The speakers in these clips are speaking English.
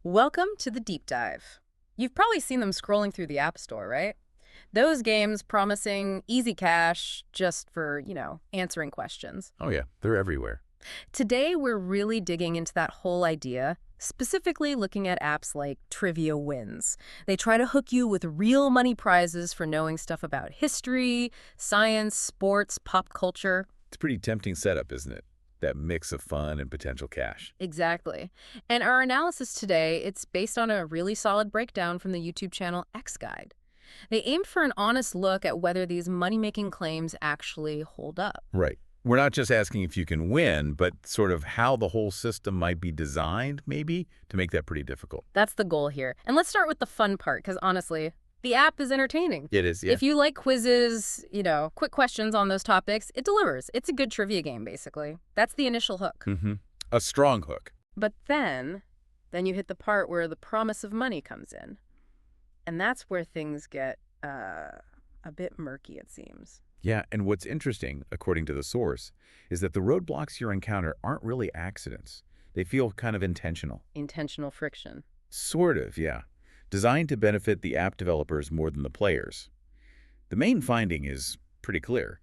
Welcome to the deep dive. You've probably seen them scrolling through the App Store, right? Those games promising easy cash just for, answering questions. Oh yeah, they're everywhere. Today, we're really digging into that whole idea, specifically looking at apps like Trivia Wins. They try to hook you with real money prizes for knowing stuff about history, science, sports, pop culture. It's a pretty tempting setup, isn't it? That mix of fun and potential cash. Exactly. And our analysis today, it's based on a really solid breakdown from the YouTube channel X Guide. They aim for an honest look at whether these money-making claims actually hold up. Right. We're not just asking if you can win, but sort of how the whole system might be designed, maybe, to make that pretty difficult. That's the goal here. And let's start with the fun part, because honestly, the app is entertaining. It is, yeah. If you like quizzes, quick questions on those topics, it delivers. It's a good trivia game, basically. That's the initial hook. A strong hook. But then you hit the part where the promise of money comes in. And that's where things get a bit murky, it seems. Yeah, and what's interesting, according to the source, is that the roadblocks you encounter aren't really accidents. They feel kind of intentional. Intentional friction. Sort of, yeah. Designed to benefit the app developers more than the players. The main finding is pretty clear.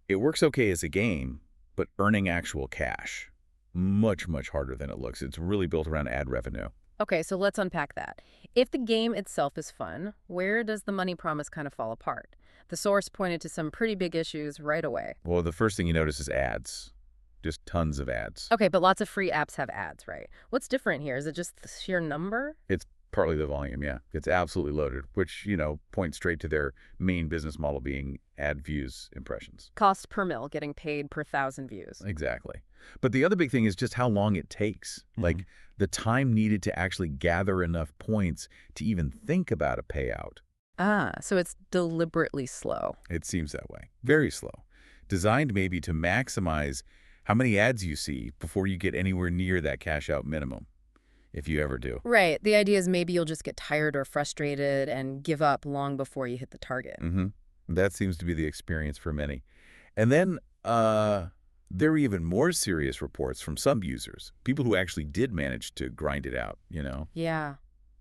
It works okay as a game, but earning actual cash, much, much harder than it looks. It's really built around ad revenue. Okay, so let's unpack that. If the game itself is fun, where does the money promise kind of fall apart? The source pointed to some pretty big issues right away. Well, the first thing you notice is ads. Just tons of ads. Okay, but lots of free apps have ads, right? What's different here? Is it just the sheer number? It's partly the volume, yeah. It's absolutely loaded, which, points straight to their main business model being ad views impressions. Cost per mil, getting paid per 1,000 views. Exactly. But the other big thing is just how long it takes. Like, the time needed to actually gather enough points to even think about a payout. Ah, so it's deliberately slow. It seems that way. Very slow. Designed maybe to maximize how many ads you see before you get anywhere near that cash out minimum, if you ever do. Right. The idea is maybe you'll just get tired or frustrated and give up long before you hit the target. That seems to be the experience for many. And then there are even more serious reports from some users, people who actually did manage to grind it out, Yeah.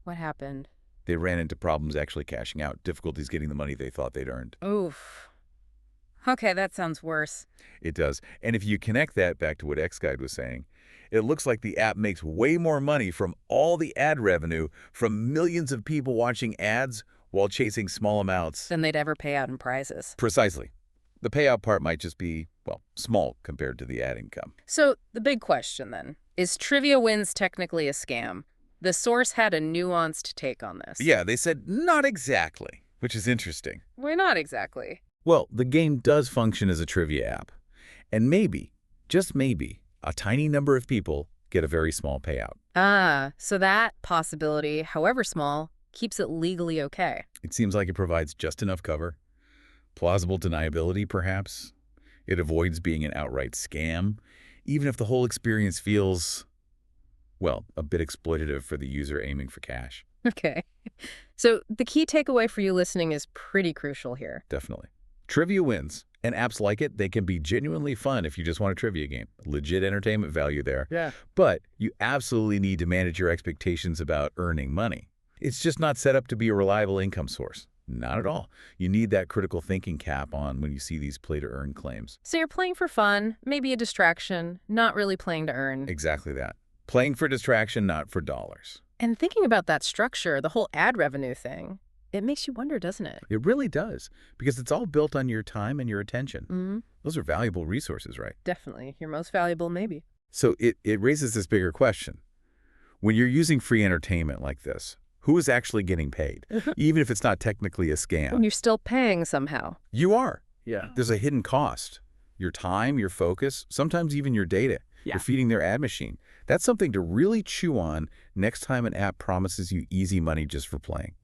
What happened? They ran into problems actually cashing out, difficulties getting the money they thought they'd earned. Oof. Okay, that sounds worse. It does. And if you connect that back to what X-Guide was saying, it looks like the app makes way more money from all the ad revenue from millions of people watching ads while chasing small amounts Than they'd ever pay out in prizes. Precisely. The payout part might just be, well, small compared to the ad income. So the big question then, is Trivia Wins technically a scam? The source had a nuanced take on this. Yeah, they said not exactly, which is interesting. Why not exactly? Well, the game does function as a trivia app. And maybe, just maybe, a tiny number of people get a very small payout. Ah, so that possibility, however small, keeps it legally okay. It seems like it provides just enough cover. Plausible deniability, perhaps. It avoids being an outright scam, even if the whole experience feels, well, a bit exploitative for the user aiming for cash. Okay. So the key takeaway for you listening is pretty crucial here. Definitely. Trivia Wins, and apps like it, they can be genuinely fun if you just want a trivia game. Legit entertainment value there. Yeah. But you absolutely need to manage your expectations about earning money. It's just not set up to be a reliable income source. Not at all. You need that critical thinking cap on when you see these play-to-earn claims. So you're playing for fun, maybe a distraction, not really playing to earn. Exactly that. Playing for distraction, not for dollars. And thinking about that structure, the whole ad revenue thing, it makes you wonder, doesn't it? It really does, because it's all built on your time and your attention. Those are valuable resources, right? Definitely. Your most valuable, maybe. So it raises this bigger question. When you're using free entertainment like this, who is actually getting paid, even if it's not technically a scam? When you're still paying somehow. You are. Yeah. There's a hidden cost. Your time, your focus, sometimes even your data. Yeah. You're feeding their ad machine. That's something to really chew on next time an app promises you easy money just for playing.